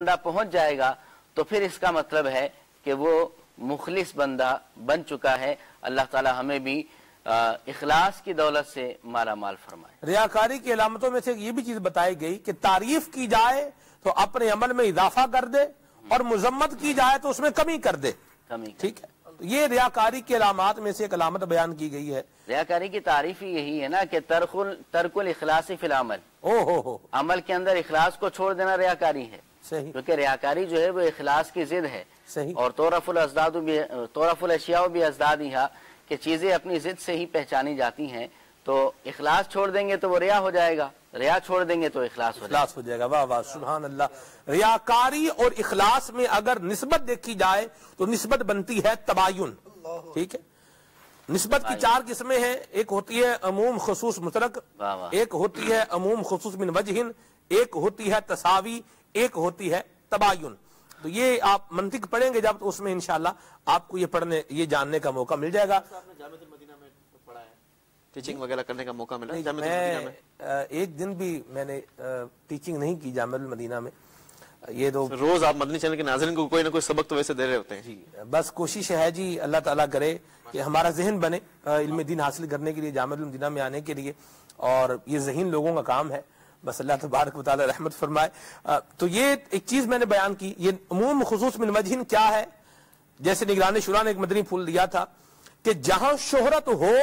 بندہ پہنچ جائے گا تو پھر اس کا مطلب ہے کہ وہ مخلص بندہ بن چکا ہے۔ اللہ تعالی ہمیں بھی اخلاص کی دولت سے مالا مال فرمائے۔ ریاکاری کی علامتوں میں سے یہ بھی چیز بتائی گئی کہ تعریف کی جائے تو اپنے عمل میں اضافہ کر دے اور مذمت کی جائے تو اس میں کمی کر دے، ٹھیک ہے۔ یہ ریاکاری کی علامات میں سے ایک علامت بیان کی گئی ہے۔ ریاکاری کی تعریف ہی یہی ہے نا کہ ترک الاخلاص فی العمل، عمل کے اندر اخلاص کو چھوڑ دینا ریاکاری ہے، کیونکہ ریاکاری جو ہے وہ اخلاص کی ضد ہے۔ اور تعرف الاشیاء بازدادہا کہ چیزیں اپنی ضد سے ہی پہچانی جاتی ہیں، تو اخلاص چھوڑ دیں گے تو وہ ریا ہو جائے گا، ریا چھوڑ دیں گے تو اخلاص ہو جائے گا۔ واہ واہ سبحان اللہ۔ ریاکاری اور اخلاص میں اگر نسبت دیکھی جائے تو نسبت بنتی ہے تباین، ٹھیک ہے۔ نسبت کی چار قسمیں ہیں، ایک ہوتی ہے عموم خصوص مطلق، ایک ہوتی ہے عموم خصوص من وجہ، ایک ہوتی ہے تساوی، ایک ہوتی ہے تباین۔ تو یہ آپ منطق پڑھیں گے جب تو اس میں انشاءاللہ آپ کو یہ جاننے کا موقع مل جائے گا۔ ٹیچنگ وغیرہ کرنے کا موقع ملا جامعہ میں المدینہ میں؟ ایک دن بھی میں نے ٹیچنگ نہیں کی جامعہ المدینہ میں۔ یہ تو روز آپ مدنی چینل کے ناظرین کو کوئی نہ کوئی سبق تو ویسے دے رہے ہوتے ہیں۔ جی بس کوشش ہے جی، اللہ تعالیٰ کرے کہ ہمارا ذہن بنے علم دین حاصل کرنے کے لیے، جامعہ المدینہ میں آنے کے لیے، اور یہ ذہین لوگوں کا کام ہے، بس اللہ تبارک و تعالی رحمت فرمائے۔ تو یہ ایک چیز میں نے بیان کی، یہ عموم خصوص من وجہ کیا ہے؟ جیسے نگران شورا نے ایک مدنی پھول دیا تھا کہ جہاں شہرت ہو،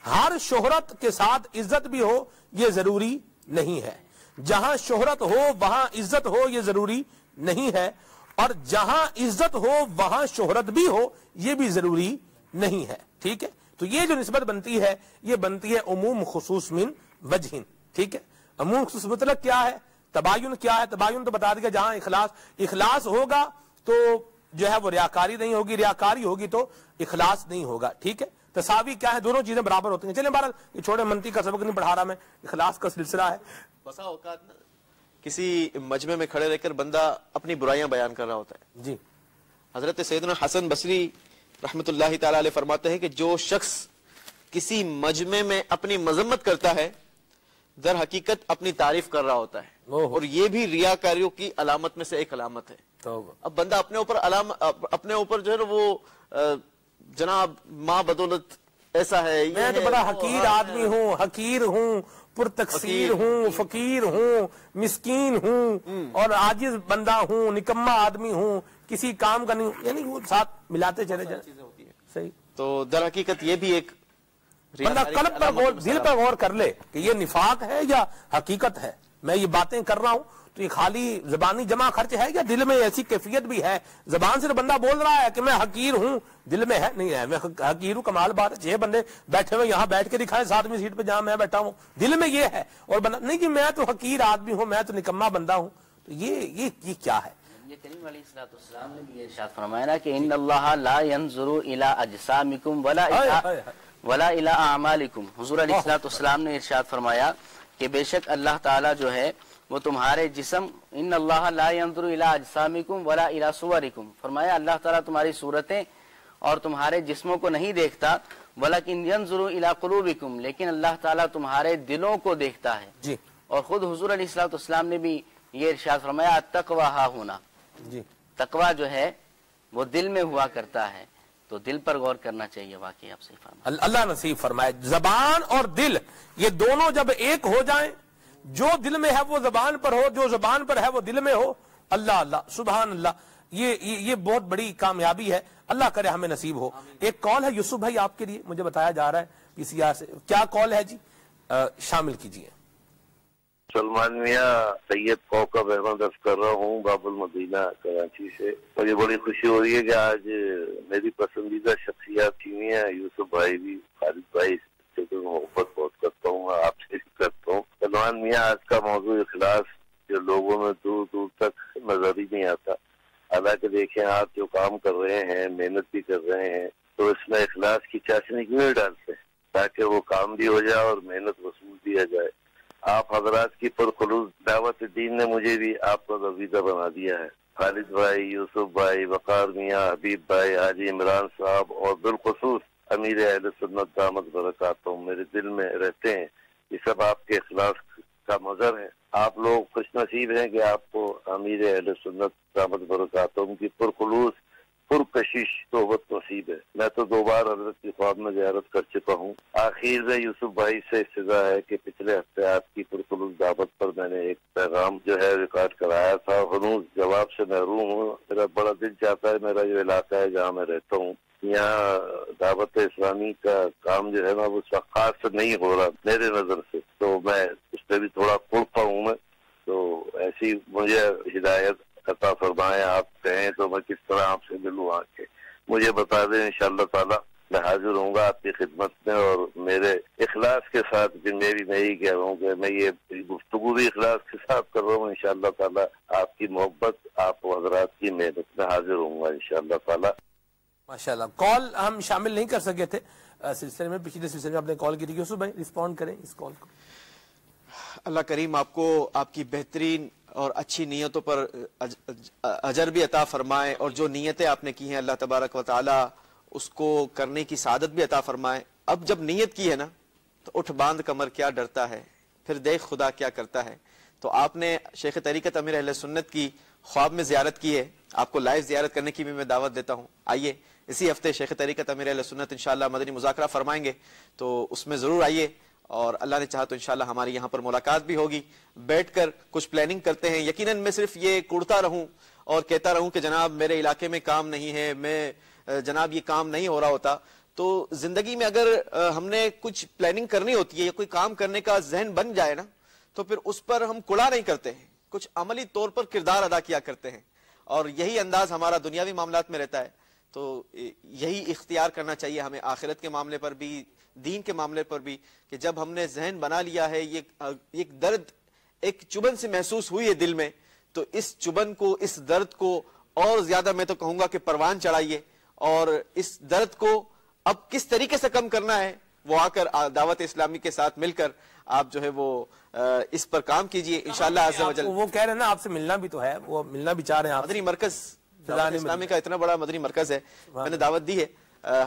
ہر شہرت کے ساتھ عزت بھی ہو، یہ ضروری نہیں ہے۔ جہاں شہرت ہو وہاں عزت ہو، یہ ضروری نہیں ہے، اور جہاں عزت ہو وہاں شہرت بھی ہو، یہ بھی ضروری نہیں ہے، ٹھیک ہے۔ تو یہ جو نسبت بنتی ہے یہ بنتی ہے عموم خصوص من وجہ، ٹھیک ہے۔ عموم خصوص مطلق کیا ہے؟ تباین کیا ہے؟ تباین تو بتا دیا جہاں اخلاص ہوگا تو جو ہے وہ ریاکاری نہیں ہوگی، ریاکاری ہوگی تو اخلاص نہیں ہوگا، ٹھیک ہے۔ تساوی کیا ہے؟ دونوں چیزیں برابر ہوتی ہیں۔ چلیں بہرحال یہ چھوڑے، منطق کا سبق نہیں پڑھا رہا میں، اخلاص کا سلسلہ ہے۔ بسا اوقات کسی مجمع میں کھڑے رہ کر بندہ اپنی برائیاں بیان کر رہا ہوتا ہے۔ جی حضرت سیدنا حسن بصری رحمت اللہ تعالی علیہ فرماتے ہیں کہ جو شخص کسی مجمع میں اپنی مذمت کرتا ہے در حقیقت اپنی تعریف کر رہا ہوتا ہے، اور یہ بھی ریاکاریوں کی علامت میں سے ایک علامت ہے۔ اب بندہ اپنے اوپر جو ہے نا وہ جناب ماں بدولت ایسا ہے، میں تو بڑا حقیر آدمی ہوں، حقیر ہوں، پرتقصیر ہوں، فقیر ہوں، مسکین ہوں، اور عاجز بندہ ہوں، نکما آدمی ہوں، کسی کام کا نہیں ہوں، یعنی وہ ساتھ ملاتے چلے جائیں، صحیح۔ تو در حقیقت یہ بھی ایک بندہ قلب پر غور، دل پر غور کر لے کہ یہ نفاق ہے یا حقیقت ہے۔ میں یہ باتیں کر رہا ہوں تو یہ خالی زبانی جمع خرچ ہے یا دل میں ایسی کیفیت بھی ہے؟ زبان سے بندہ بول رہا ہے کہ میں حقیر ہوں، دل میں ہے نہیں ہے میں حقیر ہوں، کمال بات ہے، 6 بندے بیٹھے ہوئے یہاں بیٹھ کے دکھائیں 7ویں سیٹ پہ جہاں میں بیٹھا ہوں، دل میں یہ ہے، اور بندہ نہیں کہ میں تو حقیر آدمی ہوں، میں تو نکما بندہ ہوں، تو یہ کیا ہے؟ یہ کریم علیہ السلام نے بھی ارشاد فرمایا نا کہ ان اللہ لا ينظر الى اجسامکم ولا الى اعمالکم۔ حضور علیہ السلام نے ارشاد فرمایا کہ بے شک اللہ تعالیٰ جو ہے وہ تمہارے جسم، ان اللہ لا ينظر الى اجسامکم ولا الى صورکم، فرمایا اللہ تعالیٰ تمہاری صورتیں اور تمہارے جسموں کو نہیں دیکھتا، ولکن ينظر الى قلوبکم، لیکن اللہ تعالیٰ تمہارے دلوں کو دیکھتا ہے۔ جی اور خود حضور علیہ السلام نے بھی یہ ارشاد فرمایا التقوی ہا ہونا، جی تقوی جو ہے وہ دل میں ہوا کرتا ہے، تو دل پر غور کرنا چاہیے۔ واقعی آپ سے فرمائیں، اللہ نصیب فرمائے۔ زبان اور دل یہ دونوں جب ایک ہو جائیں، جو دل میں ہے وہ زبان پر ہو، جو زبان پر ہے وہ دل میں ہو، اللہ اللہ سبحان اللہ، یہ بہت بڑی کامیابی ہے، اللہ کرے ہمیں نصیب ہو۔ ایک کال ہے یوسف بھائی آپ کے لیے، مجھے بتایا جا رہا ہے کسی سے، کیا کال ہے جی؟ شامل کیجئے۔ سلمان میاں سید کوکب احمد عرض کر رہا ہوں باب المدینہ کراچی سے۔ مجھے بڑی خوشی ہو رہی ہے کہ آج میری پسندیدہ شخصیات چینی ہیں، یوسف بھائی بھی، خالد بھائی سے تو محبت بہت کرتا ہوں، آپ سے بھی کرتا ہوں۔ سلمان میاں آج کا موضوع اخلاص جو لوگوں میں دور دور تک نظر ہی نہیں آتا، حالانکہ دیکھیں آپ جو کام کر رہے ہیں، محنت بھی کر رہے ہیں، تو اس میں اخلاص کی چاشنی کیوں نہیں ڈالتے تاکہ وہ کام بھی ہو جائے اور محنت وصول بھی آ جائے۔ آپ حضرات کی پرخلوص دعوت دین نے مجھے بھی آپ کا رضیدہ بنا دیا ہے۔ خالد بھائی، یوسف بھائی، وقار میاں، حبیب بھائی، حاجی عمران صاحب، اور بالخصوص امیر اہل سنت دامت برکاتہم میرے دل میں رہتے ہیں، یہ سب آپ کے اخلاص کا مظہر ہے۔ آپ لوگ خوش نصیب ہیں کہ آپ کو امیر اہل سنت دامت برکاتہم کی پرخلوص پرکشش صحبت نصیب ہے۔ میں تو 2 بار حضرت کی خواب میں زیارت کر چکا ہوں۔ آخر میں یوسف بھائی سے استدعا ہے کہ پچھلے ہفتے آپ کی پرخلوص دعوت پر میں نے ایک پیغام جو ہے ریکارڈ کرایا تھا، ہنوز جواب سے محروم ہوں۔ میرا بڑا دل چاہتا ہے، میرا جو علاقہ ہے جہاں میں رہتا ہوں یہاں دعوت اسلامی کا کام جو ہے نا وہ خاص نہیں ہو رہا میرے نظر سے، تو میں اس پہ بھی تھوڑا کھڑتا ہوں میں، تو ایسی مجھے ہدایت عطا فرمائیں۔ آپ کہیں تو میں کس طرح آپ سے ملوں آ کے مجھے بتا دیں، انشاءاللہ تعالی میں حاضر ہوں گا آپ کی خدمت میں، اور میرے اخلاص کے ساتھ میں یہی کہہ رہا ہوں کہ میں یہ گفتگو بھی اخلاص کے ساتھ کر رہا ہوں۔ انشاءاللہ تعالی آپ کی محبت، آپ حضرات کی محنت میں حاضر ہوں گا انشاءاللہ تعالی۔ ماشاءاللہ کال ہم شامل نہیں کر سکے تھے سلسلے میں، پچھلے سلسلے میں آپ نے کال کی تھی، یوسف بھائی رسپونڈ کریں اس کال کو۔ اللہ کریم آپ کو آپ کی بہترین اور اچھی نیتوں پر اجر بھی عطا فرمائے، اور جو نیتیں آپ نے کی ہیں اللہ تبارک و تعالی اس کو کرنے کی سعادت بھی عطا فرمائے۔ اب جب نیت کی ہے نا تو اٹھ باندھ کمر کیا ڈرتا ہے، پھر دیکھ خدا کیا کرتا ہے۔ تو آپ نے شیخ طریقت امیر اہل سنت کی خواب میں زیارت کی ہے، آپ کو لائیو زیارت کرنے کی بھی میں دعوت دیتا ہوں۔ آئیے اسی ہفتے شیخ طریقت امیر اہل سنت انشاءاللہ مدنی مذاکرہ فرمائیں گے، تو اس میں ضرور آئیے، اور اللہ نے چاہا تو انشاءاللہ ہماری یہاں پر ملاقات بھی ہوگی، بیٹھ کر کچھ پلاننگ کرتے ہیں۔ یقیناً میں صرف یہ کوڑتا رہوں اور کہتا رہوں کہ جناب میرے علاقے میں کام نہیں ہے، میں جناب یہ کام نہیں ہو رہا ہوتا، تو زندگی میں اگر ہم نے کچھ پلاننگ کرنی ہوتی ہے یا کوئی کام کرنے کا ذہن بن جائے نا تو پھر اس پر ہم کڑا نہیں کرتے ہیں، کچھ عملی طور پر کردار ادا کیا کرتے ہیں، اور یہی انداز ہمارا دنیاوی معاملات میں رہتا ہے۔ تو یہی اختیار کرنا چاہیے ہمیں آخرت کے معاملے پر بھی، دین کے معاملے پر بھی، کہ جب ہم نے ذہن بنا لیا ہے، یہ ایک درد ایک چبن سے محسوس ہوئی ہے دل میں، تو اس چبن کو، اس درد کو اور زیادہ میں تو کہوں گا کہ پروان چڑھائیے، اور اس درد کو اب کس طریقے سے کم کرنا ہے وہ آ کر دعوت اسلامی کے ساتھ مل کر آپ جو ہے وہ اس پر کام کیجئے انشاءاللہ عز و جل۔ وہ کہہ رہے ہیں نا آپ سے ملنا بھی تو ہے، وہ ملنا بھی چاہ رہے ہیں آپ۔ مدنی مرکز دعوت اسلامی کا اتنا بڑا مدنی مرکز ہے، میں نے دعوت دی ہے،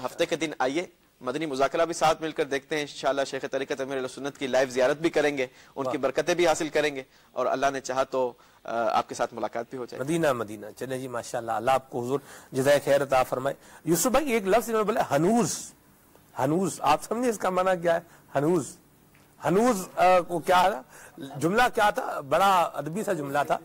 ہفتے کے دن آئیے، مدنی مذاکرہ بھی ساتھ مل کر دیکھتے ہیں انشاءاللہ، شیخ طریقت امیر اہل سنت کی لائیو زیارت بھی کریں گے، ان کی برکتیں بھی حاصل کریں گے، اور اللہ نے چاہا تو آپ کے ساتھ ملاقات بھی ہو جائے۔ مدینہ چلیں جی، ماشاءاللہ اللہ آپ کو حضور جزائے خیر عطا فرمائے۔ یوسف بھائی ایک لفظ انہوں نے بولا ہنوز، آپ سمجھے اس کا معنی کیا ہے؟ ہنوز کو کیا ہے؟ جملہ کیا تھا؟ بڑا ادبی سا جملہ تھا،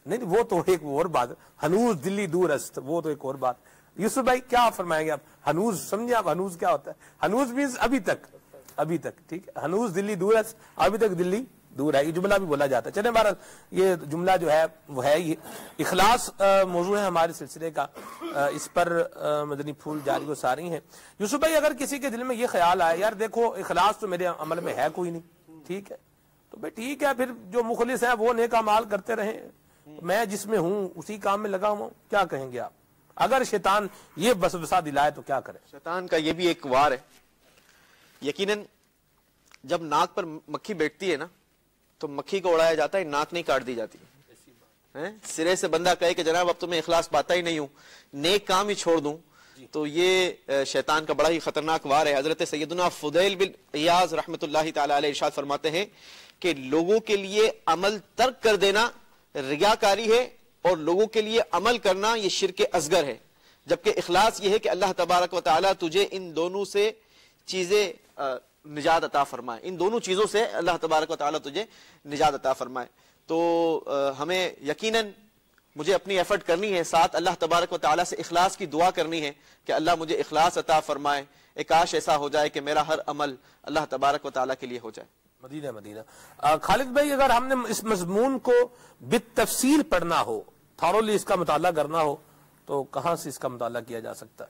نہیں وہ تو ایک اور بات، ہنوز دلی دور است، وہ تو ایک اور بات۔ یوسف بھائی کیا فرمائیں گے آپ؟ ہنوز سمجھے آپ ہنوز کیا ہوتا ہے؟ ہنوز مینز ابھی تک، ٹھیک ہے، ہنوز دلی دور است، ابھی تک دلی دور ہے، یہ جملہ بھی بولا جاتا ہے۔ چلیں بہرحال یہ جملہ جو ہے وہ ہے، یہ اخلاص موضوع ہے ہمارے سلسلے کا، اس پر مدنی پھول جاری و ساری ہیں۔ یوسف بھائی اگر کسی کے دل میں یہ خیال آئے یار دیکھو اخلاص تو میرے عمل میں ہے کوئی نہیں، ٹھیک ہے، تو بھائی ٹھیک ہے، پھر جو مخلص ہے وہ نیک اعمال کرتے رہیں، میں جس میں ہوں اسی کام میں لگا ہوں، کیا کہیں گے آپ؟ اگر شیطان یہ وسوسہ دلائے تو کیا کرے؟ شیطان کا یہ بھی ایک وار ہے، یقیناً جب ناک پر مکھی بیٹھتی ہے نا تو مکھی کو اڑایا جاتا ہے، ناک نہیں کاٹ دی جاتی ہے۔ سرے سے بندہ کہے کہ جناب اب تو میں اخلاص پاتا ہی نہیں ہوں، نیک کام ہی چھوڑ دوں، تو یہ شیطان کا بڑا ہی خطرناک وار ہے۔ حضرت سیدنا فضیل بن عیاض رحمۃ اللہ تعالی علیہ ارشاد فرماتے ہیں کہ لوگوں کے لیے عمل ترک کر دینا ریاکاری ہے، اور لوگوں کے لیے عمل کرنا یہ شرک اصغر ہے، جبکہ اخلاص یہ ہے کہ اللہ تبارک و تعالی تجھے ان دونوں سے چیزیں نجات عطا فرمائے، ان دونوں چیزوں سے اللہ تبارک و تعالی تجھے نجات عطا فرمائے۔ تو ہمیں یقیناً مجھے اپنی ایفرٹ کرنی ہے، ساتھ اللہ تبارک و تعالی سے اخلاص کی دعا کرنی ہے کہ اللہ مجھے اخلاص عطا فرمائے، ایک کاش ایسا ہو جائے کہ میرا ہر عمل اللہ تبارک و تعالی کے لیے ہو جائے۔ مدینہ خالد بھائی اگر ہم نے اس مضمون کو بالتفصیل پڑھنا ہو، تھارولی اس کا مطالعہ کرنا ہو، تو کہاں سے اس کا مطالعہ کیا جا سکتا ہے؟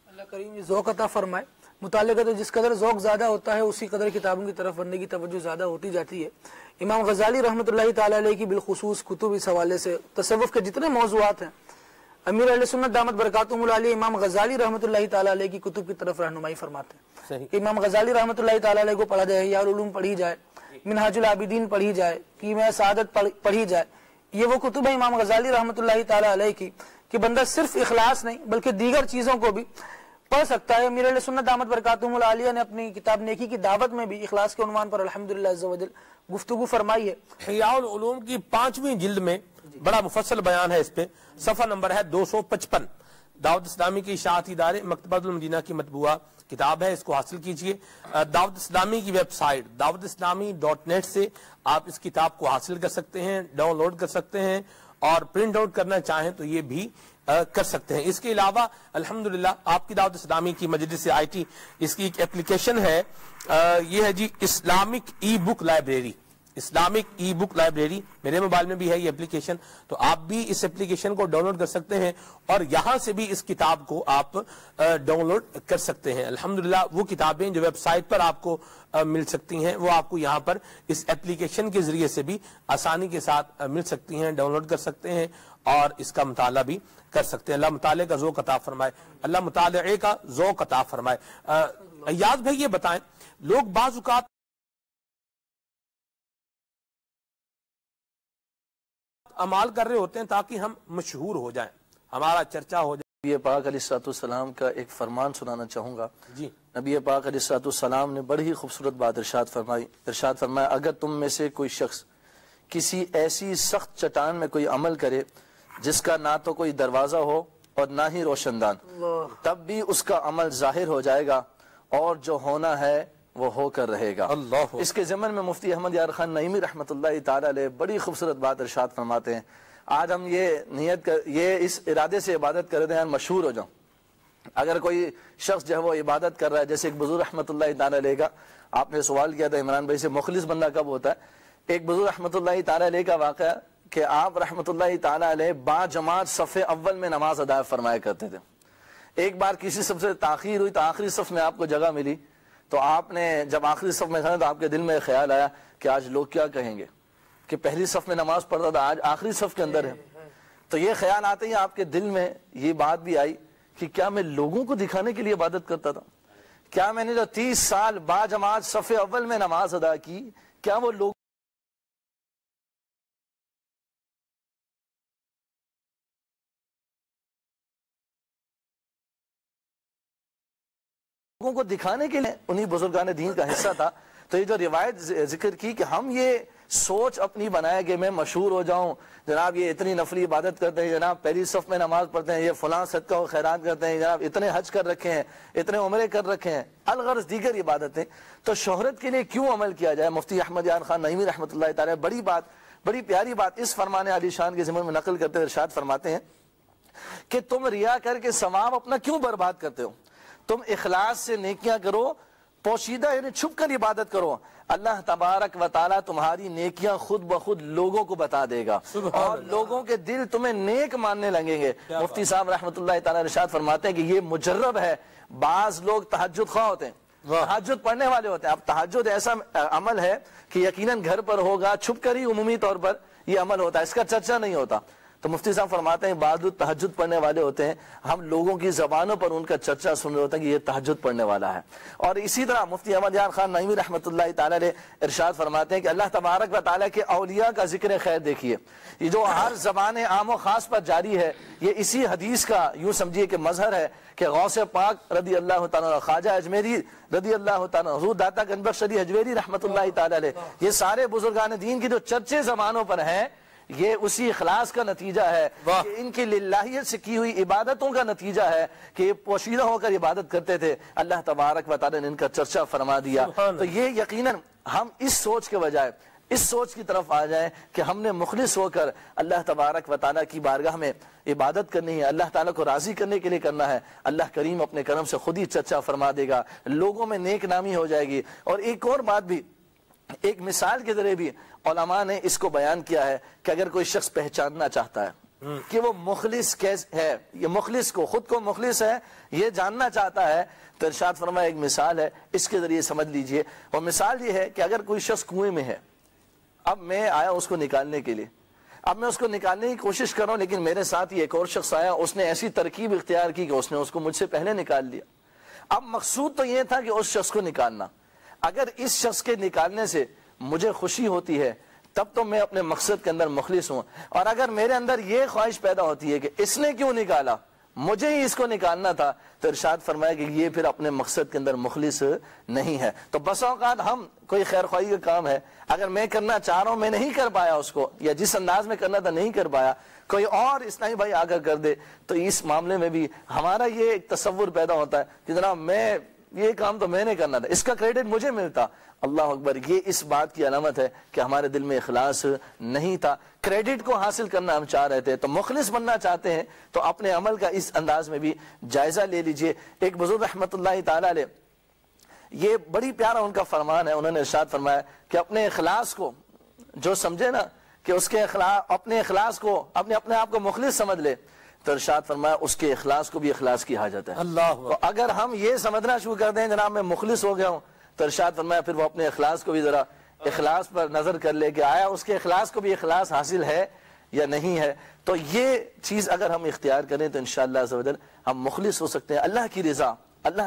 اللہ کریم ذوق عطا فرمائے۔ مطالعہ کا تو جس قدر ذوق زیادہ ہوتا ہے اسی قدر کتابوں کی طرف بڑھنے کی توجہ زیادہ ہوتی جاتی ہے۔ امام غزالی رحمۃ اللہ تعالی علیہ کی بالخصوص کتب اس حوالے سے تصوف کے جتنے موضوعات ہیں، امیر اہل سنت دامت برکاتہم العالیہ امام غزالی رحمۃ اللہ تعالی علیہ کی کتب کی طرف رہنمائی فرماتے ہیں کہ امام غزالی رحمۃ اللہ تعالی علیہ کو پڑھا جائے، احیاء العلوم پڑھی جائے، منہاج العابدین پڑھی جائے، کیمیہ سعادت پڑھی جائے۔ یہ وہ کتب ہیں امام غزالی رحمۃ اللہ تعالی علیہ کی کہ بندہ صرف اخلاص نہیں بلکہ دیگر چیزوں کو بھی پڑھ سکتا ہے۔ امیر اہل سنت دامت برکاتہم العالیہ نے اپنی کتاب نیکی کی دعوت میں بھی اخلاص کے عنوان پر الحمدللہ عز و جل گفتگو فرمائی ہے۔ احیاء العلوم کی 5ویں جلد میں بڑا مفصل بیان ہے اس پہ، صفحہ نمبر ہے 255۔ دعوت اسلامی کی اشاعتی ادارے مکتبۃ المدینہ کی مطبوعہ کتاب ہے، اس کو حاصل کیجئے۔ دعوت اسلامی کی ویب سائٹ dawatIslami.net سے آپ اس کتاب کو حاصل کر سکتے ہیں، ڈاؤن لوڈ کر سکتے ہیں، اور پرنٹ آؤٹ کرنا چاہیں تو یہ بھی کر سکتے ہیں۔ اس کے علاوہ الحمدللہ آپ کی دعوت اسلامی کی مجلس IT اس کی ایک اپلیکیشن ہے، یہ ہے جی اسلامک ای بک لائبریری۔ اسلامک ای بک لائبریری میرے موبائل میں بھی ہے یہ اپلیکیشن، تو آپ بھی اس اپلیکیشن کو ڈاؤن لوڈ کر سکتے ہیں اور یہاں سے بھی اس کتاب کو آپ ڈاؤن لوڈ کر سکتے ہیں۔ الحمدللہ وہ کتابیں جو ویب سائٹ پر آپ کو مل سکتی ہیں وہ آپ کو یہاں پر اس اپلیکیشن کے ذریعے سے بھی آسانی کے ساتھ مل سکتی ہیں، ڈاؤن لوڈ کر سکتے ہیں اور اس کا مطالعہ بھی کر سکتے ہیں۔ اللہ مطالعے کا ذوق عطا فرمائے، اللہ مطالعے کا ذوق عطا فرمائے۔ ایاز بھائی یہ بتائیں، لوگ بعض اوقات عمال کر رہے ہوتے ہیں تاکہ ہم مشہور ہو جائیں، ہمارا چرچا ہو جائے۔ نبی پاک علیہ السلام کا ایک فرمان سنانا چاہوں گا۔ جی نبی پاک علیہ السلام نے بڑی ہی خوبصورت بات ارشاد فرمایا، اگر تم میں سے کوئی شخص کسی ایسی سخت چٹان میں کوئی عمل کرے جس کا نہ تو کوئی دروازہ ہو اور نہ ہی روشن دان، تب بھی اس کا عمل ظاہر ہو جائے گا اور جو ہونا ہے وہ ہو کر رہے گا۔ اللہ اس کے ضمن میں مفتی احمد یار خان نعیمی رحمۃ اللہ تعالی علیہ بڑی خوبصورت بات ارشاد فرماتے ہیں، آج ہم یہ اس ارادے سے عبادت کر رہے ہیں مشہور ہو جاؤں۔ اگر کوئی شخص جو ہے وہ عبادت کر رہا ہے، جیسے ایک بزرگ رحمۃ اللہ تعالی علیہ کا آپ نے سوال کیا تھا عمران بھائی سے، مخلص بندہ کب ہوتا ہے؟ ایک بزرگ رحمۃ اللہ تعالی علیہ کا واقعہ کہ آپ رحمۃ اللہ تعالی علیہ با جماعت صف اول میں نماز ادا فرمایا کرتے تھے۔ ایک بار کسی صف سے تاخیر ہوئی تو آخری صف میں آپ کو جگہ ملی، تو آپ نے جب آخری صف میں تھا تو آپ کے دل میں خیال آیا کہ آج لوگ کیا کہیں گے کہ پہلی صف میں نماز پڑھتا تھا، آج آخری صف کے اندر ہے۔ تو یہ خیال آتے ہی آپ کے دل میں یہ بات بھی آئی کہ کیا میں لوگوں کو دکھانے کے لیے عبادت کرتا تھا؟ کیا میں نے جو 30 سال با جماعت صف اول میں نماز ادا کی، کیا وہ لوگ کو دکھانے کے لیے انہی بزرگان دین کا حصہ تھا؟ تو یہ جو روایت ذکر کی کہ ہم یہ سوچ اپنی بنائے کہ میں مشہور ہو جاؤں، جناب یہ اتنی نفلی عبادت کرتے ہیں، جناب پہلی صف میں نماز پڑھتے ہیں، یہ فلاں صدقہ و خیرات کرتے ہیں، جناب اتنے حج کر رکھے ہیں، اتنے عمرے کر رکھے ہیں، الغرض دیگر عبادتیں، تو شہرت کے لیے کیوں عمل کیا جائے؟ مفتی احمد یار خان نعیمی رحمۃ اللہ تعالی بڑی پیاری بات اس فرمان علی شان کے ضمن میں نقل کرتے ہوئے ارشاد فرماتے ہیں کہ تم ریا کر کے ثواب اپنا کیوں برباد کرتے ہو؟ تم اخلاص سے نیکیاں کرو، پوشیدہ یعنی چھپ کر عبادت کرو، اللہ تبارک و تعالیٰ تمہاری نیکیاں خود بخود لوگوں کو بتا دے گا اور لوگوں کے دل تمہیں نیک ماننے لگیں گے۔ مفتی صاحب رحمۃ اللہ تعالیٰ ارشاد فرماتے ہیں کہ یہ مجرب ہے، بعض لوگ تہجد خواہ ہوتے ہیں، تہجد پڑھنے والے ہوتے ہیں۔ اب تہجد ایسا عمل ہے کہ یقیناً گھر پر ہوگا، چھپ کر ہی عمومی طور پر یہ عمل ہوتا ہے، اس کا چرچا نہیں ہوتا۔ تو مفتی صاحب فرماتے ہیں بعض لوگ تہجد پڑھنے والے ہوتے ہیں، ہم لوگوں کی زبانوں پر ان کا چرچا سن رہے ہوتے ہیں کہ یہ تہجد پڑھنے والا ہے۔ اور اسی طرح مفتی احمد یار خان نعیمی رحمۃ اللہ تعالی علیہ ارشاد فرماتے ہیں کہ اللہ تبارک و تعالیٰ کے اولیاء کا ذکر خیر دیکھیے، یہ جو ہر زبان عام و خاص پر جاری ہے، یہ اسی حدیث کا یوں سمجھیے کہ مظہر ہے کہ غوث پاک رضی اللہ تعالیٰ، خواجہ اجمیری رضی اللہ تعالیٰ، حضور داتا گنج بخش علی اجمیری رحمۃ اللہ تعالی علیہ، یہ سارے بزرگان دین کی جو چرچے زبانوں پر ہیں، یہ اسی اخلاص کا نتیجہ ہے کہ ان کی للہیت سے کی ہوئی عبادتوں کا نتیجہ ہے کہ یہ پوشیدہ ہو کر عبادت کرتے تھے، اللہ تبارک و تعالی نے ان کا چرچا فرما دیا۔ تو یہ یقیناً ہم اس سوچ کے بجائے اس سوچ کی طرف آ جائیں کہ ہم نے مخلص ہو کر اللہ تبارک و تعالیٰ کی بارگاہ میں عبادت کرنی ہے، اللہ تعالیٰ کو راضی کرنے کے لیے کرنا ہے، اللہ کریم اپنے کرم سے خود ہی چرچا فرما دے گا، لوگوں میں نیک نامی ہو جائے گی۔ اور ایک اور بات بھی، ایک مثال کے ذریعے بھی علماء نے اس کو بیان کیا ہے کہ اگر کوئی شخص پہچاننا چاہتا ہے کہ وہ مخلص کیسے ہے، یہ مخلص کو خود کو مخلص ہے یہ جاننا چاہتا ہے، تو ارشاد فرمایا ایک مثال ہے، اس کے ذریعے سمجھ لیجئے۔ اور مثال یہ ہے کہ اگر کوئی شخص کنویں میں ہے، اب میں آیا اس کو نکالنے کے لیے، اب میں اس کو نکالنے کی کوشش کر رہا ہوں، لیکن میرے ساتھ ایک اور شخص آیا، اس نے ایسی ترکیب اختیار کی کہ اس نے اس کو مجھ سے پہلے نکال لیا۔ اب مقصود تو یہ تھا کہ اس شخص کو نکالنا، اگر اس شخص کے نکالنے سے مجھے خوشی ہوتی ہے تب تو میں اپنے مقصد کے اندر مخلص ہوں، اور اگر میرے اندر یہ خواہش پیدا ہوتی ہے کہ اس نے کیوں نکالا، مجھے ہی اس کو نکالنا تھا، تو ارشاد فرمایا کہ یہ پھر اپنے مقصد کے اندر مخلص نہیں ہے۔ تو بس اوقات ہم کوئی خیر خواہی کا کام ہے، اگر میں کرنا چاہ رہا ہوں میں نہیں کر پایا اس کو، یا جس انداز میں کرنا تھا نہیں کر پایا، کوئی اور اسلامی بھائی آگے کر دے، تو اس معاملے میں بھی ہمارا یہ ایک تصور پیدا ہوتا ہے کہ جناب میں یہ کام تو میں نے کرنا تھا، اس کا کریڈٹ مجھے ملتا۔ اللہ اکبر، یہ اس بات کی علامت ہے کہ ہمارے دل میں اخلاص نہیں تھا، کریڈٹ کو حاصل کرنا ہم چاہ رہے تھے۔ تو مخلص بننا چاہتے ہیں تو اپنے عمل کا اس انداز میں بھی جائزہ لے لیجئے۔ ایک بزرگ رحمت اللہ تعالی علیہ، یہ بڑی پیارا ان کا فرمان ہے، انہوں نے ارشاد فرمایا کہ اپنے اخلاص کو جو سمجھے نا کہ اس کے اپنے اخلاص کو اپنے آپ کو مخلص سمجھ لے، تو ارشاد فرمایا اس کے اخلاص کو بھی اخلاص کی حاجت ہے۔ تو اگر ہم یہ سمجھنا شروع کر دیں جناب میں مخلص ہو گیا ہوں، تو ارشاد فرمایا پھر وہ اپنے اخلاص کو بھی ذرا اخلاص پر نظر کر لے کہ آیا اس کے اخلاص کو بھی اخلاص حاصل ہے یا نہیں ہے۔ تو یہ چیز اگر ہم اختیار کریں تو انشاءاللہ عز و جل ہم مخلص ہو سکتے ہیں۔ اللہ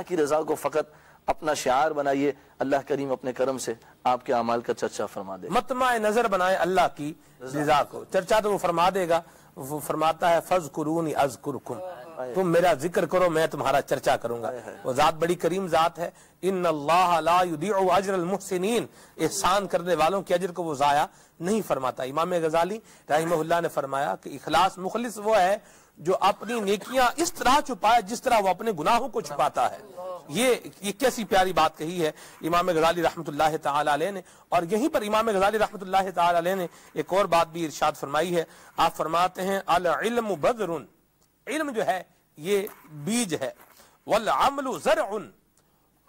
کی رضا کو فقط اپنا شعار بنائیے، اللہ کریم اپنے کرم سے آپ کے اعمال کا چرچا فرما دے۔ مطمع نظر بنائے اللہ کی رضا کو، چرچا تو وہ فرما دے گا۔ وہ فرماتا ہے فَاذْكُرُونِ أَذْكُرْكُمْ، تم میرا ذکر کرو میں تمہارا چرچا کروں گا۔ وہ ذات بڑی کریم ذات ہے۔ ان اللہ لا يضيع اجر المحسنین، احسان کرنے والوں کے اجر کو وہ ضائع نہیں فرماتا۔ امام غزالی رحمہ اللہ نے فرمایا کہ اخلاص مخلص وہ ہے جو اپنی نیکیاں اس طرح چھپائے جس طرح وہ اپنے گناہوں کو چھپاتا ہے۔ یہ کیسی پیاری بات کہی ہے امام غزالی رحمۃ اللہ تعالی علیہ نے۔ اور یہیں پر امام غزالی رحمۃ اللہ تعالی علیہ نے ایک اور بات بھی ارشاد فرمائی ہے۔ آپ فرماتے ہیں العلم بذر، علم جو ہے یہ بیج ہے، والعمل زرع،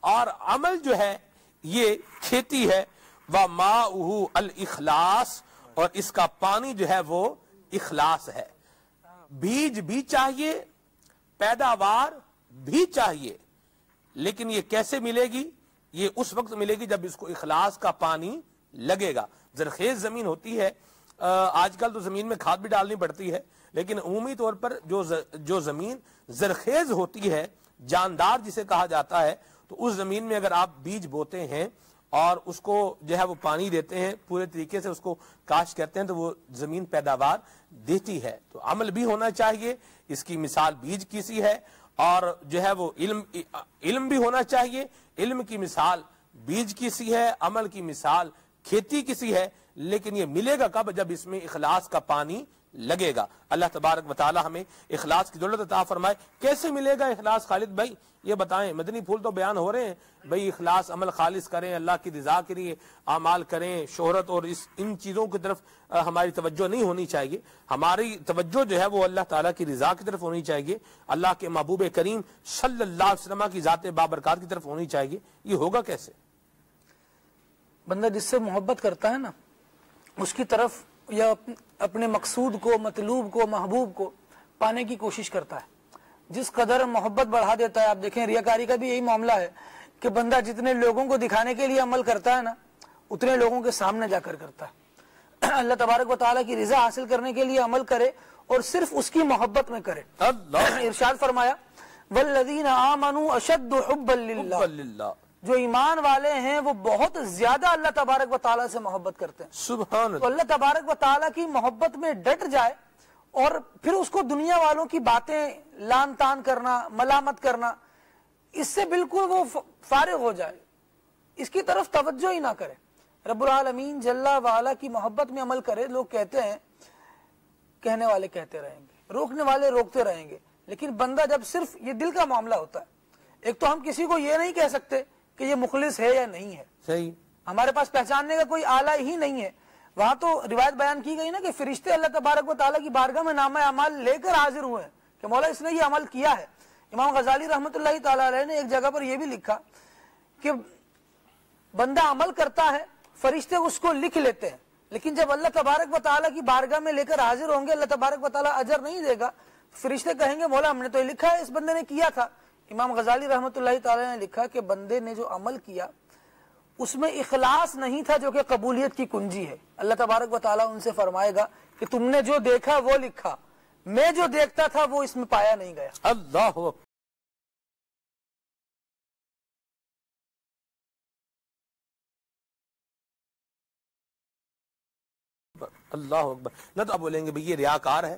اور عمل جو ہے یہ کھیتی ہے، وماؤہ الاخلاص، اور اس کا پانی جو ہے وہ اخلاص ہے۔ بیج بھی چاہیے، پیداوار بھی چاہیے، لیکن یہ کیسے ملے گی؟ یہ اس وقت ملے گی جب اس کو اخلاص کا پانی لگے گا۔ زرخیز زمین ہوتی ہے، آج کل تو زمین میں کھاد بھی ڈالنی پڑتی ہے، لیکن عمومی طور پر جو زمین زرخیز ہوتی ہے، جاندار جسے کہا جاتا ہے، تو اس زمین میں اگر آپ بیج بوتے ہیں اور اس کو جو ہے وہ پانی دیتے ہیں، پورے طریقے سے اس کو کاشت کرتے ہیں، تو وہ زمین پیداوار دیتی ہے۔ تو عمل بھی ہونا چاہیے، اس کی مثال بیج کی سی ہے، اور جو ہے وہ علم بھی ہونا چاہیے، علم کی مثال بیج کی سی ہے، عمل کی مثال کھیتی کی سی ہے، لیکن یہ ملے گا کب؟ جب اس میں اخلاص کا پانی لگے گا۔ اللہ تبارک و تعالی ہمیں اخلاص کی دولت عطا فرمائے۔ کیسے ملے گا اخلاص خالد بھائی؟ یہ بتائیں، مدنی پھول تو بیان ہو رہے ہیں بھائی اخلاص، عمل خالص کریں، اللہ کی رضا کے لیے اعمال کریں، شہرت اور ان چیزوں کی طرف ہماری توجہ نہیں ہونی چاہیے۔ ہماری توجہ جو ہے وہ اللہ تعالیٰ کی رضا کی طرف ہونی چاہیے، اللہ کے محبوب کریم صلی اللہ علیہ وسلم کی ذات بابرکات کی طرف ہونی چاہیے۔ یہ ہوگا کیسے؟ بندہ جس سے محبت کرتا ہے نا، اس کی طرف یا اپنے مقصود کو، مطلوب کو، محبوب کو پانے کی کوشش کرتا ہے۔ جس قدر محبت بڑھا دیتا ہے، آپ دیکھیں ریاکاری کا بھی یہی معاملہ ہے کہ بندہ جتنے لوگوں کو دکھانے کے لیے عمل کرتا ہے نا، اتنے لوگوں کے سامنے جا کر کرتا ہے۔ اللہ تبارک و تعالیٰ کی رضا حاصل کرنے کے لیے عمل کرے اور صرف اس کی محبت میں کرے۔ ارشاد فرمایا والذین آمنوا اشد حبا للہ، جو ایمان والے ہیں وہ بہت زیادہ اللہ تبارک و تعالیٰ سے محبت کرتے ہیں۔ سبحان اللہ۔ تو اللہ تبارک و تعالیٰ کی محبت میں ڈٹ جائے اور پھر اس کو دنیا والوں کی باتیں لان تان کرنا، ملامت کرنا، اس سے بالکل وہ فارغ ہو جائے، اس کی طرف توجہ ہی نہ کرے، رب العالمین جل وعلا کی محبت میں عمل کرے۔ لوگ کہتے ہیں، کہنے والے کہتے رہیں گے، روکنے والے روکتے رہیں گے، لیکن بندہ جب صرف یہ دل کا معاملہ ہوتا ہے، ایک تو ہم کسی کو یہ نہیں کہہ سکتے کہ یہ مخلص ہے یا نہیں ہے، صحیح، ہمارے پاس پہچاننے کا کوئی آلہ ہی نہیں ہے۔ وہاں تو روایت بیان کی گئی نا کہ فرشتے اللہ تبارک و تعالیٰ کی بارگاہ میں نامہ اعمال لے کر حاضر ہوئے ہیں کہ مولا اس نے یہ عمل کیا ہے۔ امام غزالی رحمۃ اللہ تعالیٰ علیہ نے ایک جگہ پر یہ بھی لکھا کہ بندہ عمل کرتا ہے، فرشتے اس کو لکھ لیتے ہیں، لیکن جب اللہ تبارک و تعالیٰ کی بارگاہ میں لے کر حاضر ہوں گے، اللہ تبارک و تعالیٰ اجر نہیں دے گا۔ فرشتے کہیں گے مولا ہم نے تو یہ لکھا ہے اس بندے نے کیا تھا۔ امام غزالی رحمۃ اللہ تعالیٰ نے لکھا کہ بندے نے جو عمل کیا اس میں اخلاص نہیں تھا، جو کہ قبولیت کی کنجی ہے۔ اللہ تبارک و تعالیٰ ان سے فرمائے گا کہ تم نے جو دیکھا وہ لکھا، میں جو دیکھتا تھا وہ اس میں پایا نہیں گیا۔ اللہ اللہ اکبر۔ نہ تو آپ بولیں گے بھئی یہ ریاکار ہے،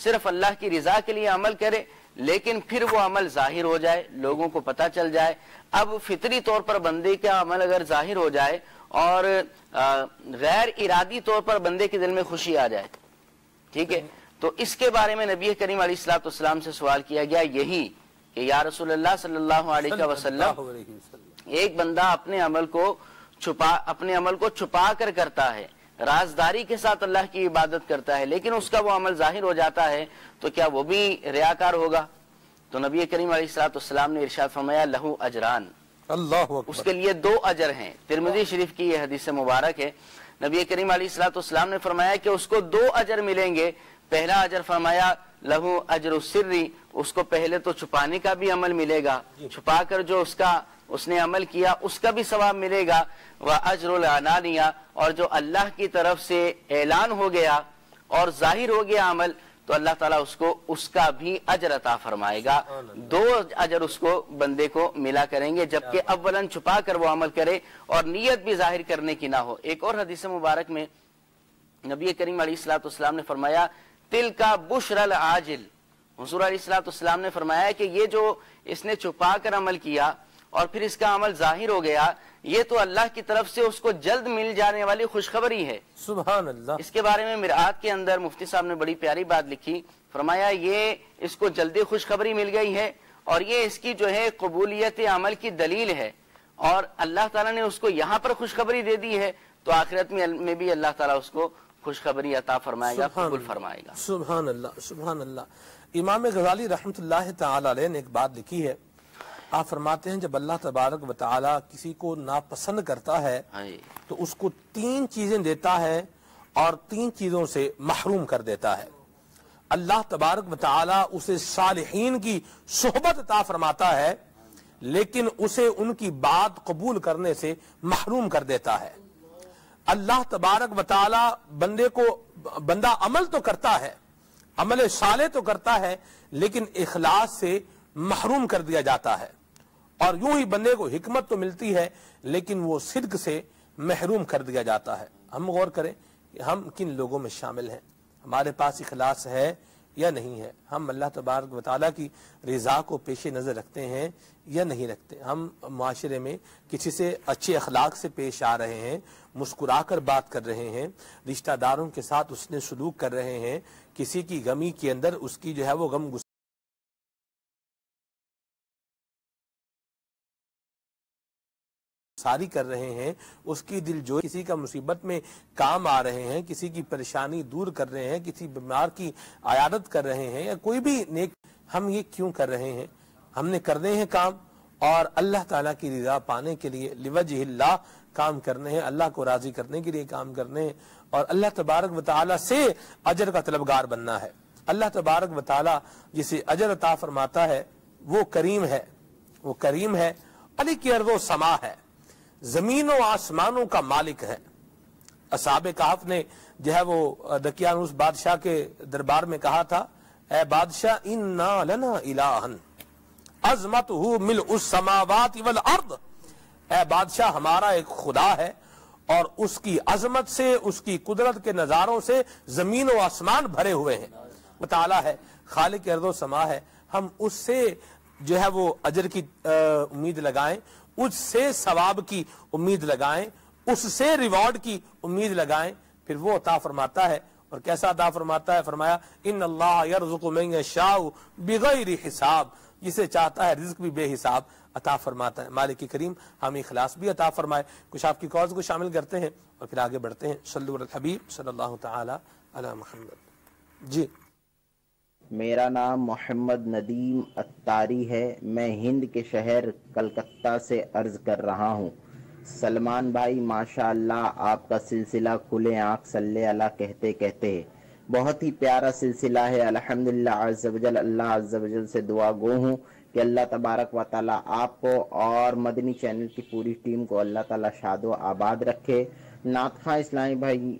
صرف اللہ کی رضا کے لیے عمل کرے، لیکن پھر وہ عمل ظاہر ہو جائے، لوگوں کو پتہ چل جائے۔ اب فطری طور پر بندے کا عمل اگر ظاہر ہو جائے اور غیر ارادی طور پر بندے کے دل میں خوشی آ جائے، ٹھیک ہے، تو اس کے بارے میں نبی کریم علیہ الصلوۃ والسلام سے سوال کیا گیا یہی کہ یا رسول اللہ صلی اللہ علیہ وسلم، ایک بندہ اپنے عمل کو چھپا کر کرتا ہے، رازداری کے ساتھ اللہ کی عبادت کرتا ہے، لیکن اس کا وہ عمل ظاہر ہو جاتا ہے، تو کیا وہ بھی ریاکار ہوگا؟ تو نبی کریم علیہ الصلوۃ والسلام نے ارشاد فرمایا لہو اجران، اللہ اس کے لیے 2 اجر ہیں۔ ترمذی شریف کی یہ حدیث مبارک ہے، نبی کریم علیہ الصلوۃ والسلام نے فرمایا کہ اس کو 2 اجر ملیں گے۔ پہلا اجر فرمایا لہو اجر السری، اس کو پہلے تو چھپانے کا بھی عمل ملے گا، چھپا کر جو اس نے عمل کیا اس کا بھی ثواب ملے گا، واجر العلانیہ، اور جو اللہ کی طرف سے اعلان ہو گیا اور ظاہر ہو گیا عمل، تو اللہ تعالیٰ اس کو اس کا بھی اجر عطا فرمائے گا۔ 2 اجر اس کو بندے کو ملا کریں گے، جبکہ اولاً چھپا کر وہ عمل کرے اور نیت بھی ظاہر کرنے کی نہ ہو۔ ایک اور حدیث مبارک میں نبی کریم علیہ الصلوۃ والسلام نے فرمایا تل کا بشر العاجل، حضور علیہ الصلوۃ والسلام نے فرمایا کہ یہ جو اس نے چھپا کر عمل کیا اور پھر اس کا عمل ظاہر ہو گیا، یہ تو اللہ کی طرف سے اس کو جلد مل جانے والی خوشخبری ہے۔ سبحان اللہ۔ اس کے بارے میں مرآت کے اندر مفتی صاحب نے بڑی پیاری بات لکھی، فرمایا یہ اس کو جلدی خوشخبری مل گئی ہے اور یہ اس کی جو ہے قبولیت عمل کی دلیل ہے، اور اللہ تعالیٰ نے اس کو یہاں پر خوشخبری دے دی ہے، تو آخرت میں بھی اللہ تعالیٰ اس کو خوشخبری عطا فرمائے گا، قبول فرمائے گا۔ سبحان اللہ، سبحان اللہ۔ امام غزالی رحمۃ اللہ تعالی علیہ نے ایک بات لکھی ہے، آپ فرماتے ہیں جب اللہ تبارک و تعالی کسی کو ناپسند کرتا ہے تو اس کو 3 چیزیں دیتا ہے اور 3 چیزوں سے محروم کر دیتا ہے۔ اللہ تبارک و تعالی اسے صالحین کی صحبت عطا فرماتا ہے، لیکن اسے ان کی بات قبول کرنے سے محروم کر دیتا ہے۔ اللہ تبارک و تعالی بندہ عمل تو کرتا ہے، عمل صالح تو کرتا ہے، لیکن اخلاص سے محروم کر دیا جاتا ہے، اور یوں ہی بندے کو حکمت تو ملتی ہے لیکن وہ صدق سے محروم کر دیا جاتا ہے۔ ہم غور کریں کہ ہم کن لوگوں میں شامل ہیں، ہمارے پاس اخلاص ہے یا نہیں ہے، ہم اللہ تبارک و تعالیٰ کی رضا کو پیش نظر رکھتے ہیں یا نہیں رکھتے، ہم معاشرے میں کسی سے اچھے اخلاق سے پیش آ رہے ہیں، مسکرا کر بات کر رہے ہیں، رشتہ داروں کے ساتھ اس نے سلوک کر رہے ہیں، کسی کی غمی کے اندر اس کی جو ہے وہ غم ساری کر رہے ہیں، اس کی دل جو کسی کا مصیبت میں کام آ رہے ہیں، کسی کی پریشانی دور کر رہے ہیں، کسی بیمار کی عیادت کر رہے ہیں، یا کوئی بھی نیک، ہم یہ کیوں کر رہے ہیں؟ ہم نے کرنے ہیں کام اور اللہ تعالیٰ کی رضا پانے کے لیے لوجہ اللہ کام کرنے ہیں، اللہ کو راضی کرنے کے لیے کام کرنے ہیں، اور اللہ تبارک و تعالیٰ سے اجر کا طلبگار بننا ہے۔ اللہ تبارک و تعالیٰ جسے اجر عطا فرماتا ہے وہ کریم ہے، وہ کریم ہے، علی کی ارض و سما ہے، زمین و آسمانوں کا مالک ہے۔ اصحاب کہف نے جو ہے وہ دقیانوس بادشاہ کے دربار میں کہا تھا، اے بادشاہ انا لنا الہن عظمتہ ملء السماوات والارض، اے بادشاہ ہمارا ایک خدا ہے اور اس کی عظمت سے، اس کی قدرت کے نظاروں سے زمین و آسمان بھرے ہوئے ہیں، وہ تعالیٰ ہے، خالق ارض و سما ہے۔ ہم اس سے جو ہے وہ اجر کی امید لگائیں، اس سے ثواب کی امید لگائیں، اس سے ریوارڈ کی امید لگائیں، پھر وہ عطا فرماتا ہے۔ اور کیسا عطا فرماتا ہے؟ فرمایا ان اللہ یرزق من یشاء بغیر حساب، جسے چاہتا ہے رزق بھی بے حساب عطا فرماتا ہے۔ مالک کریم ہمیں اخلاص بھی عطا فرمائے۔ کچھ آپ کی کالز کو شامل کرتے ہیں اور پھر آگے بڑھتے ہیں۔ صلو علی الحبیب صلی اللہ تعالی علی محمد۔ جی، میرا نام محمد ندیم اتاری ہے، میں ہند کے شہر کلکتہ سے عرض کر رہا ہوں۔ سلمان بھائی ماشاءاللہ آپ کا سلسلہ کھلے آنکھ صلی اللہ کہتے کہتے بہت ہی پیارا سلسلہ ہے۔ الحمدللہ عز و جل، اللہ عز و جل سے دعا گو ہوں کہ اللہ تبارک و تعالی آپ کو اور مدنی چینل کی پوری ٹیم کو اللہ تعالی شاد و آباد رکھے۔ نعت خواں اسلامی بھائی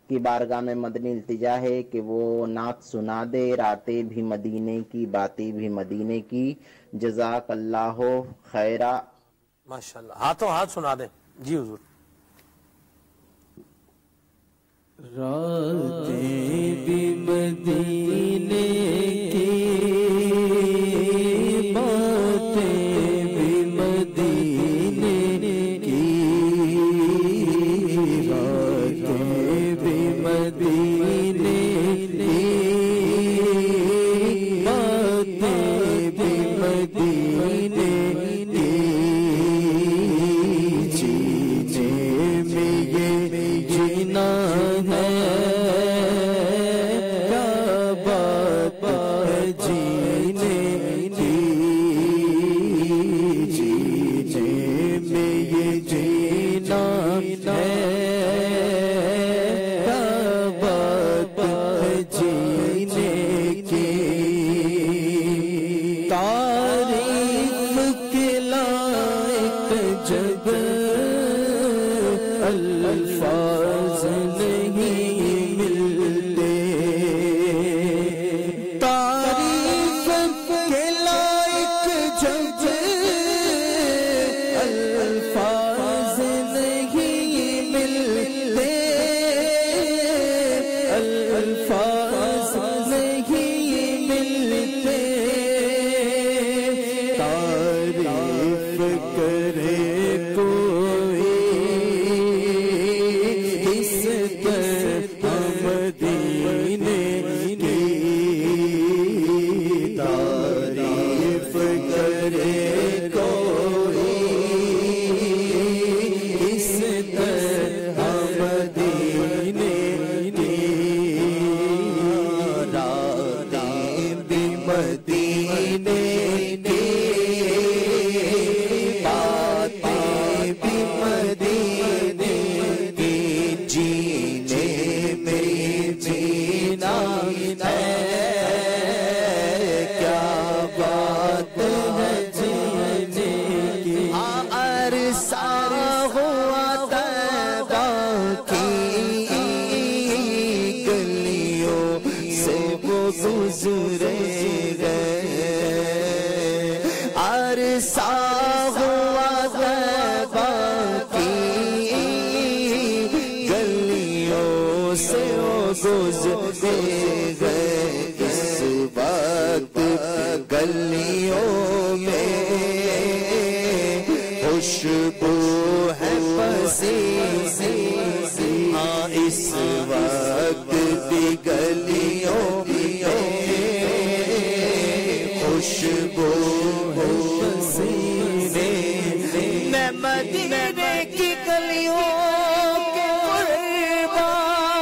کی بارگاہ میں مدنی التجا ہے کہ وہ نعت سنا دے، راتیں بھی مدینے کی، باتیں بھی مدینے کی، جزاک اللہ خیرہ۔ ماشاءاللہ، ہاتھوں ہاتھ سنا دیں۔ جی حضور۔ راتیں بھی مدینے کی باتیں بھی مدینے کی راتیں بھی مدینے کی باتیں بھی مدینے کی جینے میں یہ جینا ہے کیا بات ہے جینے کی جینے میں یہ جینا ہے کیا بات ہے جینے کی تعریف کے لائق جب الفاظ نہیں ملتے تعریف کے لائق جب الفاظ نہیں ملتے الفاظ نہیں ملتے تعریف کرے کوئی اس طرح مدینے کی تعریف کرے کوئی اس طرح مدینے کی راتیں بھی مدینے کی باتیں بھی مدینے کی جینے میں جینا ہے کیا بات ہے جینے کی عرصہ ہوا طیبہ کی گلیوں سے وہ گزرے گئے عرصہ ہوا طیبہ کی گلیوں سے وہ گزرے گئے اس وقت گلیوں میں خوشبو ہے پسینے ہاں اس وقت بھی گلیوں میں خوشبو ہے پسینے میں مدینے کی گلیوں کے قربان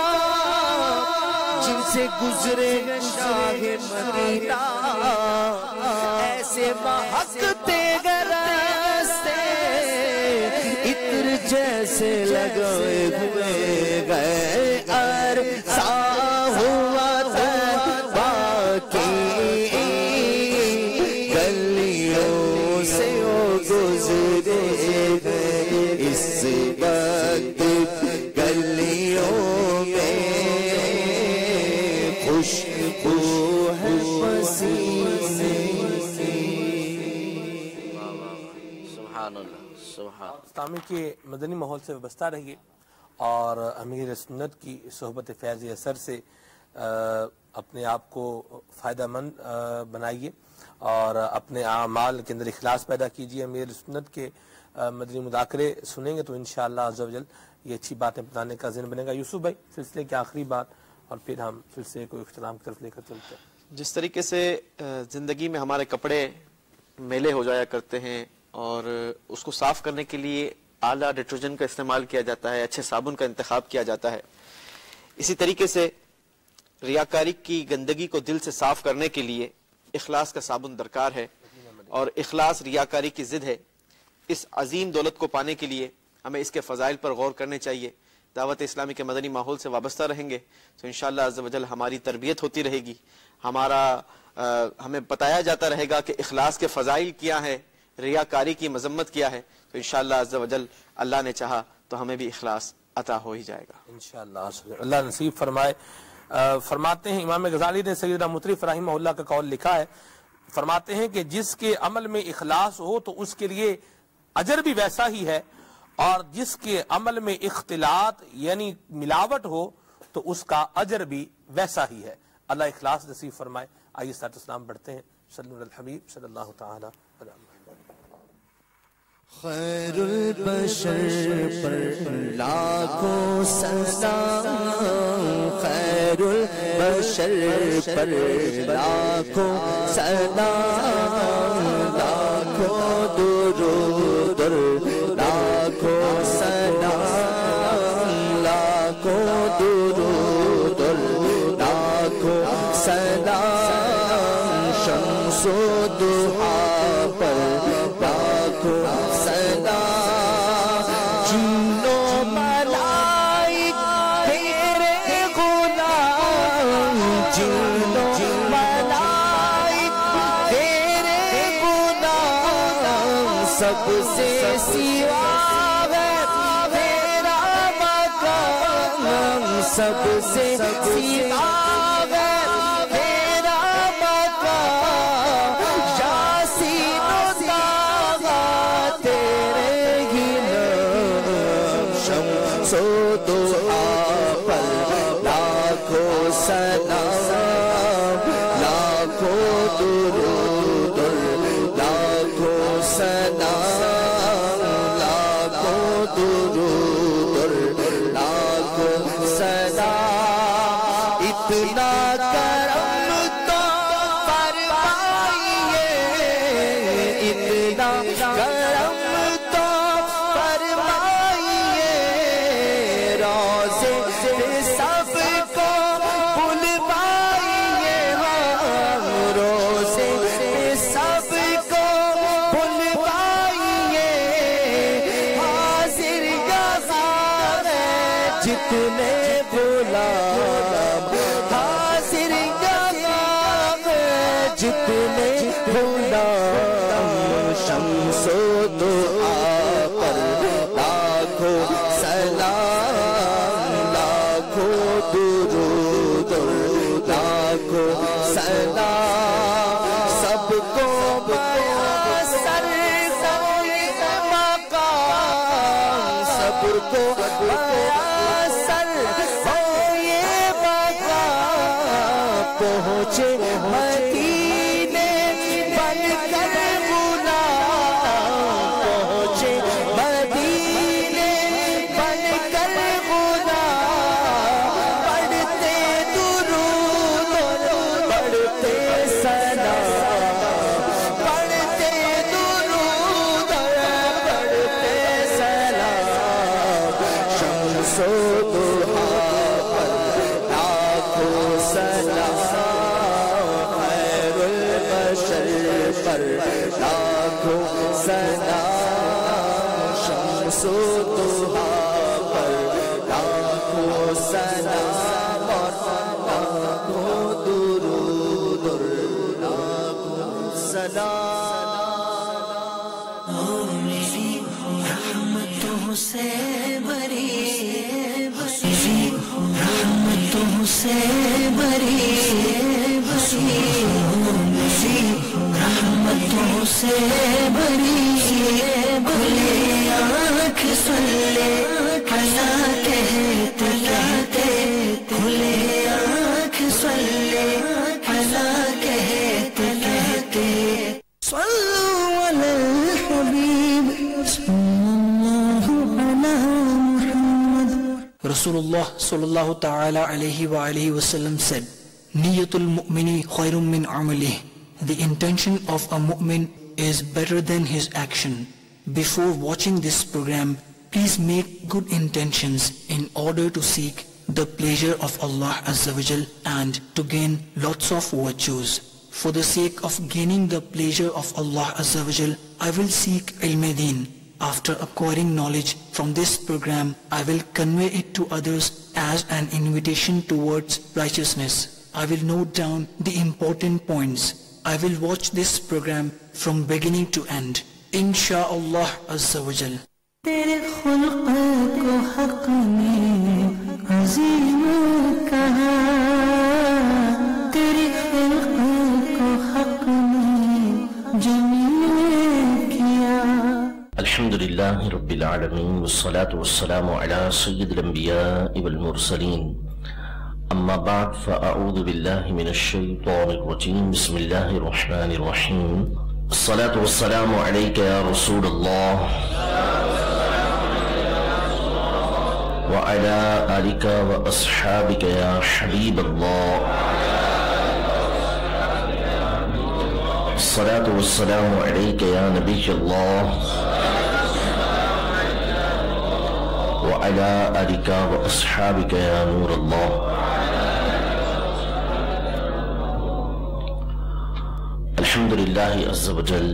جن سے گزرے شاہ مدینہ ایسے مہکتے راستے عطر جیسے لگائے ہوئے گئے عرصہ ہوا طیبہ کی گلیوں سے وہ گزرے گئے اس وقت گلیوں میں خوشبو ہے پسینے سبحان اللہ سبحان اسلامی کے مدنی ماحول سے وابستہ رہیے اور امیر سنت کی صحبت فیض اثر سے اپنے آپ کو فائدہ مند بنائیے اور اپنے اعمال کے اندر اخلاص پیدا کیجیے امیر سنت کے مدنی مذاکرے سنیں گے تو انشاءاللہ عز و جل یہ اچھی باتیں بتانے کا ذہن بنے گا یوسف بھائی سلسلے کی آخری بات اور پھر ہم سلسلے کو اختتام کی طرف لے کر چلتے ہیں جس طریقے سے زندگی میں ہمارے کپڑے میلے ہو جایا کرتے ہیں اور اس کو صاف کرنے کے لیے اعلیٰ ڈٹرجنٹ کا استعمال کیا جاتا ہے اچھے صابن کا انتخاب کیا جاتا ہے اسی طریقے سے ریاکاری کی گندگی کو دل سے صاف کرنے کے لیے اخلاص کا صابن درکار ہے اور اخلاص ریاکاری کی ضد ہے اس عظیم دولت کو پانے کے لیے ہمیں اس کے فضائل پر غور کرنے چاہیے دعوت اسلامی کے مدنی ماحول سے وابستہ رہیں گے تو انشاءاللہ عز و جل ہماری تربیت ہوتی رہے گی ہمیں بتایا جاتا رہے گا کہ اخلاص کے فضائل کیا ہے ریاکاری کی مذمت کیا ہے تو انشاءاللہ عز و جل اللہ نے چاہا تو ہمیں بھی اخلاص عطا ہو ہی جائے گا انشاءاللہ اللہ نصیب فرمائے فرماتے ہیں امام غزالی نے سیدنا مطرف رحمہ اللہ کا قول لکھا ہے فرماتے ہیں کہ جس کے عمل میں اخلاص ہو تو اس کے لیے اجر بھی ویسا ہی ہے اور جس کے عمل میں اختلاط یعنی ملاوٹ ہو تو اس کا اجر بھی ویسا ہی ہے. اللہ اخلاص نصیب فرمائے. آئیے صلاۃ والسلام پڑھتے ہیں. صلی اللہ الحبیب صلی اللہ تعالی علیہ وسلم. خیر البشر پر لاکھوں سلام، خیر البشر پر لاکھوں سلام، لاکھوں درود لاکھوں سلام، لاکھوں درود لاکھوں سلام، شمس و ضحیٰ پر لاکھوں سلام، جنوں ملائک تیرے غلام، جنوں ملائک تیرے غلام، سب سے سوا ہے تیرا مقام، سب سے سوا سلام، لاکھوں درود لاکھوں سلام، لاکھوں درود لاکھوں سلام، اتنا کرم تو فرمائیے، اتنا کرم تو فرمائیے، روزے سب کو بلوائیے، روزے سب کو بلوائیے، حاضر یہاں ہے جتنے غلام، حاضر یہاں ہے جتنے غلام، شمس و ضحیٰ پر لاکھوں سلام، لاکھوں درود لاکھوں سلام، سب کو میسر کوئی مقام، سب کو میسر کوئی مقام، پہنچے مدینے بن کر غلام، پہنچے مدینے بن کر غلام، پڑھتے درود پڑھتے سلام، پڑھتے درود پڑھتے سلام، شمس و ضحیٰ پر لاکھوں سلام، خیر البشر پر لاکھوں سلام، شمس و ضحیٰ پر لاکھوں سلام، اور لاکھوں درود لاکھوں سلام، میری رحمتوں سے بری، میری رحمتوں سے بری، میری رحمتوں سے بری، کھلے آنکھ سن لے کیا کہتے کہتے، کھلے آنکھ سن لے کیا کہتے کہتے، صلو علی الحبیب صلی اللہ علی محمد. Rasulullah sallallahu ta'ala alayhi wa alihi wasallam said, Niyatul mu'mini khayrun min amalihi. The intention of a mu'min is better than his action. Before watching this program, please make good intentions in order to seek the pleasure of Allah Azza wa Jal and to gain lots of virtues. For the sake of gaining the pleasure of Allah Azza wa Jal, I will seek ilm-e-deen. After acquiring knowledge from this program, I will convey it to others as an invitation towards righteousness. I will note down the important points. I will watch this program from beginning to end. Insha'Allah Azza wa Jal. تیرے خلق کو حق نے عظیم کہا، تیرے خلق کو حق نے جمیل کیا. الحمدللہ رب العالمین والصلاة والسلام علی سید الانبیاء والمرسلین أما بعد فأعوذ بالله من الشيطان الرجيم بسم الله الرحمن الرحيم الصلاة والسلام عليك يا رسول الله وعلى آلك وأصحابك يا حبيب الله الصلاة والسلام عليك يا نبي الله وعلى آلك وأصحابك يا نور الله الحمد لله عز وجل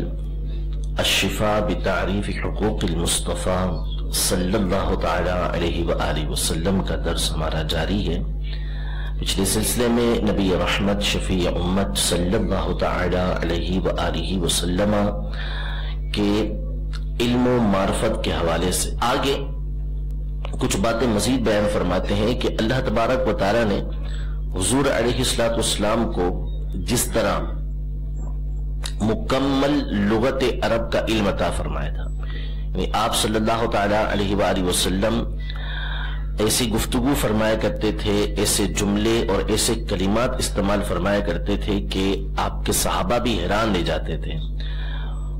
الشفاء بتعریف حقوق المصطفى صلی اللہ تعالی علیہ وآلہ وسلم کا درس ہمارا جاری ہے۔ پچھلے سلسلے میں نبی رحمت شفیع امت صلی اللہ تعالی علیہ وآلہ وسلم کے علم و معرفت کے حوالے سے آگے کچھ باتیں مزید بیان فرماتے ہیں کہ اللہ تبارک و تعالی نے حضور علیہ السلام کو جس طرح مکمل لغت عرب کا علم عطا فرمایا تھا، یعنی آپ صلی اللہ تعالی علیہ وآلہ وسلم ایسی گفتگو فرمایا کرتے تھے، ایسے جملے اور ایسے کلمات استعمال فرمایا کرتے تھے کہ آپ کے صحابہ بھی حیران لے جاتے تھے۔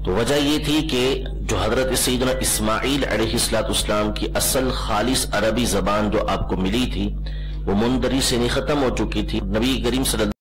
تو وجہ یہ تھی کہ جو حضرت سیدنا اسماعیل علیہ السلام کی اصل خالص عربی زبان جو آپ کو ملی تھی وہ مندرج سے نہیں ختم ہو چکی تھی۔ نبی کریم صلی اللہ